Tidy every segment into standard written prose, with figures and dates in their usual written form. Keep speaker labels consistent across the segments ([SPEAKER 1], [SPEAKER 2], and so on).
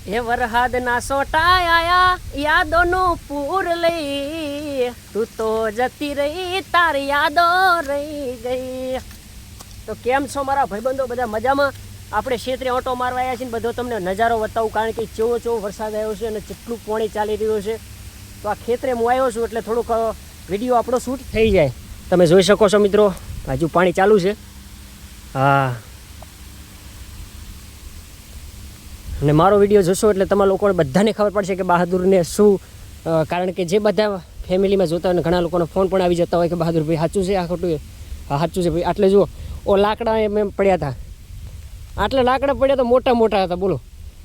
[SPEAKER 1] હે વરહાદના સોટા આયા યાદોનું પૂર લઈ, તું તો જતી રહી તારી યાદો રહી ગઈ. તો કેમ છો મારા ભાઈબંધો, બધા મજામાં? આપણે ક્ષેત્રે ઓટો મારવા આવ્યા છીએ, બધો તમને નજારો બતાવું, કારણ કે કેવો વરસાદ આવ્યો છે અને કેટલું પાણી ચાલી રહ્યું છે. તો આ ખેતરે હું આવ્યો છું એટલે થોડુંક વિડીયો આપણો શૂટ થઈ જાય. તમે જોઈ શકો છો મિત્રો, હજુ પાણી ચાલુ છે. હા, અને મારો વિડીયો જોશો એટલે તમારા લોકોને બધાને ખબર પડશે કે બહાદુરને શું, કારણ કે જે બધા ફેમિલીમાં જોતા હોય ને ઘણા લોકોનો ફોન પણ આવી જતા હોય કે બહાદુરભાઈ સાચું છે આ ખોટું? હા સાચું છે ભાઈ. આટલે જુઓ, ઓ લાકડા એમ પડ્યા હતા, આટલા લાકડા પડ્યા તો મોટા મોટા હતા, બોલો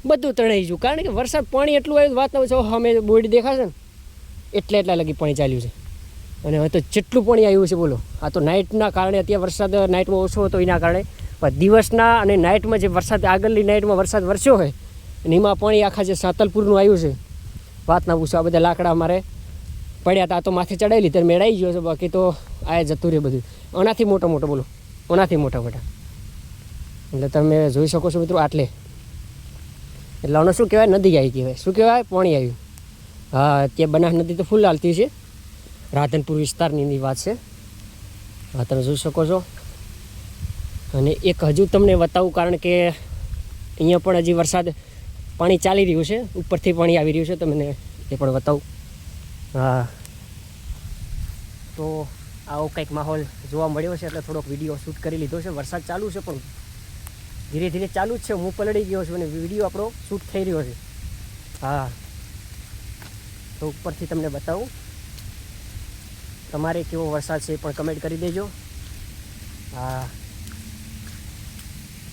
[SPEAKER 1] બધું તણાઈ ગયું. કારણ કે વરસાદ પાણી એટલું આવ્યું, વાત ન છો અમે બોડી દેખાશે ને એટલા લગી પાણી ચાલ્યું છે. અને હવે તો જેટલું પાણી આવ્યું છે બોલો. આ તો નાઇટના કારણે, અત્યારે વરસાદ નાઇટમાં ઓછો હતો એના કારણે, પણ દિવસના અને નાઇટમાં જે વરસાદ, આગળની નાઇટમાં વરસાદ વરસ્યો હોય અને એમાં પાણી આખા જે સાતલપુરનું આવ્યું છે, વાત ના પૂછો. આ બધા લાકડા અમારે પડ્યા હતા, આ તો માથે ચડાવી લીધા, મેળાઈ ગયો છે. બાકી તો આ જતું રહે બધું. આનાથી મોટો બોલો, આનાથી મોટા એટલે તમે જોઈ શકો છો મિત્રો. આટલે એટલે આને શું કહેવાય? નદી આવી કહેવાય. શું કહેવાય? પાણી આવ્યું. હા, ત્યાં બનાસ નદી તો ફૂલ હાલતી છે, રાધનપુર વિસ્તારની વાત છે. હા, તમે જોઈ શકો છો. અને એક હજુ તમને બતાવું, કારણ કે અહીંયા પણ હજી વરસાદ પાણી ચાલી રહ્યું છે, ઉપરથી પાણી આવી રહ્યું છે, તમને એ પણ બતાવું. હા, તો આવો કંઈક માહોલ જોવા મળ્યો છે એટલે થોડોક વિડીયો શૂટ કરી લીધો છે. વરસાદ ચાલુ છે પણ ધીરે ધીરે ચાલુ જ છે. હું પલળી ગયો છું અને વિડીયો આપણો શૂટ થઈ રહ્યો છે. હા, તો ઉપરથી તમને બતાવું. તમારે કેવો વરસાદ છે એ પણ કમેન્ટ કરી દેજો. હા,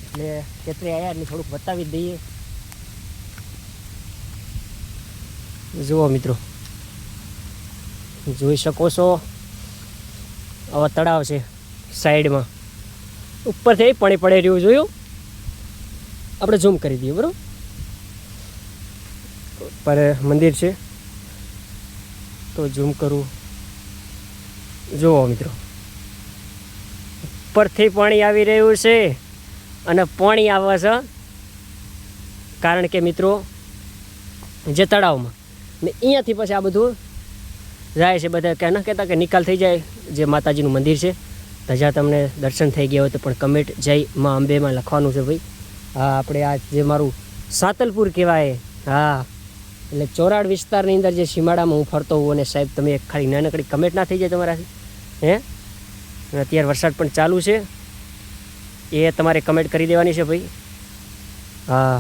[SPEAKER 1] એટલે ખેતરે આવ્યા એટલે થોડુંક બતાવી જ દઈએ. જુઓ મિત્રો, જોઈ શકો છો, આવા તળાવ છે સાઈડમાં, ઉપરથી પાણી પડે રહ્યું. જોયું? આપણે ઝૂમ કરી દઈએ બરાબર. પર મંદિર છે તો ઝૂમ કરું. જુઓ મિત્રો, ઉપરથી પાણી આવી રહ્યું છે અને પાણી આવે છે કારણ કે મિત્રો જે તળાવમાં ને અહીંયાથી પછી આ બધું જાય છે. બધા કે ન કહેતા કે નિકાલ થઈ જાય. જે માતાજીનું મંદિર છે ત્યાં તમને દર્શન થઈ ગયા હોય તો પણ કમેન્ટ જય માં અંબેમાં લખવાનું છે ભાઈ. હા, આપણે આ જે મારું સાતલપુર કહેવાય. હા, એટલે ચોરાડ વિસ્તારની અંદર જે સીમાડામાં હું ફરતો હોઉં. અને સાહેબ તમે એક ખાલી નાનકડી કમેન્ટ ના થઈ જાય તમારાથી? હે, અત્યારે વરસાદ પણ ચાલુ છે, એ તમારે કમેન્ટ કરી દેવાની છે ભાઈ. હા,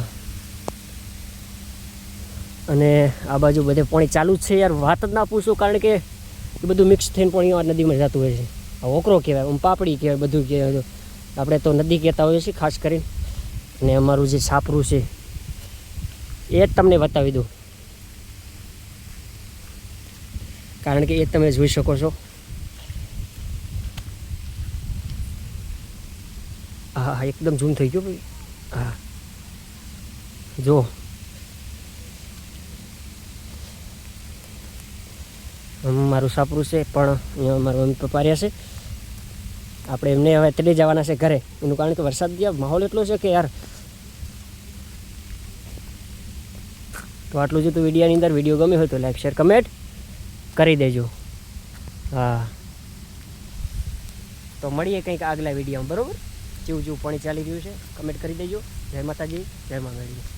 [SPEAKER 1] અને આ બાજુ બધે પાણી ચાલુ જ છે યાર, વાત જ ના પૂછું. કારણ કે એ બધું મિક્સ થઈને પાણી આ નદીમાં જતું હોય છે. આ ઓકરો કહેવાય, પાપડી કહેવાય, બધું કહેવાય. આપણે તો નદી કહેતા હોઈએ છીએ ખાસ કરીને. અને અમારું જે છાપરું છે એ જ તમને બતાવી દઉં, કારણ કે એ તમે જોઈ શકો છો. હા, એકદમ ઝૂમ થઈ ગયો ભાઈ. હા, જો મારું સાપરું છે, પણ અહીંયા મારા મમ્મી પપ્પા રહ્યા છે. આપણે એમને હવે તેડી જવાના છે ઘરે. એનું કારણ કે વરસાદ માહોલ એટલો છે કે યાર. તો આટલું જ હતું વિડીયોની અંદર. વિડીયો ગમ્યો હોય તો લાઈક, શેર, કમેન્ટ કરી દેજો. હા, તો મળીએ કંઈક આગલા વિડીયોમાં બરાબર. જેવું પાણી ચાલી રહ્યું છે કમેન્ટ કરી દેજો. જય માતાજી, જય માંગળજી.